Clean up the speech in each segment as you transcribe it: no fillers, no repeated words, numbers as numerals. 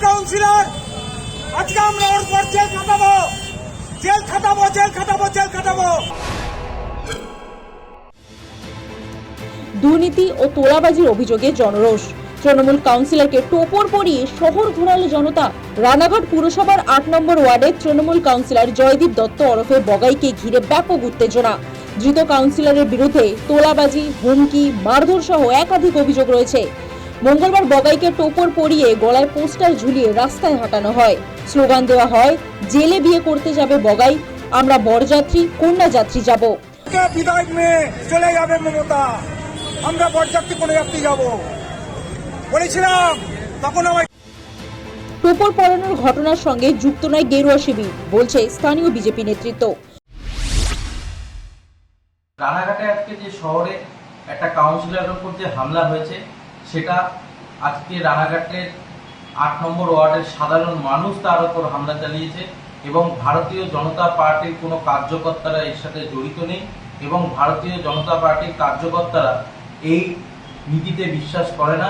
Councillor আজকে আমরা ওর পর জেল খাটাবো, জেল খাটাবো, জেল খাটাবো, জেল খাটাবো। দুর্নীতি ও তোলাবাজির অভিযোগে জনরোষ। তৃণমূল কাউন্সিলরকে টোপর পরিয়ে শহর ঘোরালো জনতা। রানাঘাট পুরসভার ৮ নম্বর ওয়ার্ডের তৃণমূল কাউন্সিলর জয়দীপ দত্ত ওরফে বগাইকে ঘিরে ব্যাপক উত্তেজনা। ধৃত কাউন্সিলরের বিরুদ্ধে তোলাবাজি, হুমকি, মারধর সহ একাধিক অভিযোগ রয়েছে। মঙ্গলবার বগাইকে টোপর পরিয়ে গলায় পোস্টার ঝুলিয়ে রাস্তায় হাঁটানো হয়। স্লোগান দেওয়া হয়, জেলে বিয়ে করতে যাবে বগাই, আমরা বরযাত্রী, কন্যা যাত্রী যাব। বিদায় নিয়ে চলে যাবে মমতা, আমরা বরযাত্রী কন্যা যাত্রী যাব বলেছিলাম। তখন আমার টোপর পরানোর ঘটনার সঙ্গে যুক্ত নয় গেরুয়া শিবির, বলছে স্থানীয় বিজেপি নেতৃত্ব। রানাঘাটে আজকে যে শহরে একটা কাউন্সিলরের উপর যে হামলা হয়েছে, সেটা আজকে রানাঘাটের ৮ নম্বর ওয়ার্ডের সাধারণ মানুষ তার উপর হামলা চালিয়েছে এবং ভারতীয় জনতা পার্টির কোনো কার্যকর্তারা এর সাথে জড়িত নেই এবং ভারতীয় জনতা পার্টির কার্যকর্তারা এই নীতিতে বিশ্বাস করে না।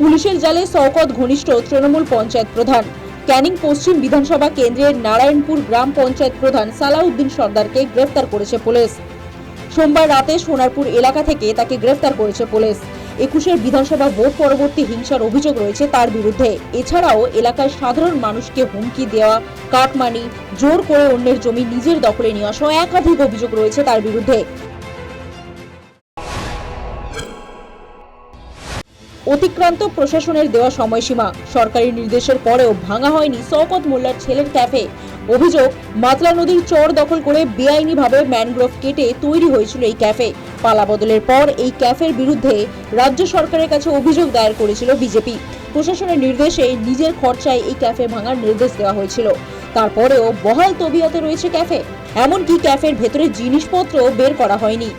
পুলিশের জালে শওকত ঘনিষ্ঠ তৃণমূল পঞ্চায়েত প্রধান। ক্যানিং পশ্চিম বিধানসভা কেন্দ্রের নারায়ণপুর গ্রাম পঞ্চায়েত প্রধান সালাউদ্দিন সর্দারকে গ্রেফতার করেছে পুলিশ। সোমবার রাতে সোনারপুর এলাকা থেকে তাকে গ্রেফতার করেছে পুলিশ। ২১ বিধানসভা ভোট পরবর্তী হিংসার অভিযোগ রয়েছে তার বিরুদ্ধে। এছাড়াও এলাকায় সাধারণ মানুষকে হুমকি দেওয়া, কাটমানি, জোর করে অন্যের জমি নিজের দখলে নেওয়া সহ একাধিক অভিযোগ রয়েছে তার বিরুদ্ধে। অতিক্রান্ত প্রশাসনের দেওয়া সময়সীমা, সরকারি নির্দেশের পরেও ভাঙা হয়নি শওকত মোল্লার ছেলের ক্যাফে। অভিযোগ, মাতলা নদীর চর দখল করে বেআইনিভাবে ম্যানগ্রোভ কেটে তৈরি হয়েছিল এই ক্যাফে। পালাবদলের পর এই ক্যাফের বিরুদ্ধে রাজ্য সরকারের কাছে অভিযোগ দায়ের করেছিল বিজেপি। প্রশাসনের নির্দেশে নিজের খরচায় এই ক্যাফে ভাঙার নির্দেশ দেওয়া হয়েছিল। তারপরেও বহাল তবিয়তে রয়েছে ক্যাফে। এমনকি ক্যাফের ভেতরে জিনিসপত্র বের করা হয়নি।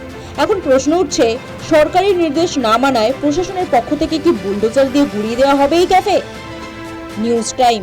এখন প্রশ্ন উঠছে, সরকারি নির্দেশ না মানায় প্রশাসনের পক্ষ থেকে কি বুলডোজার দিয়ে গুড়িয়ে দেওয়া হবে এই ক্যাফে? News time.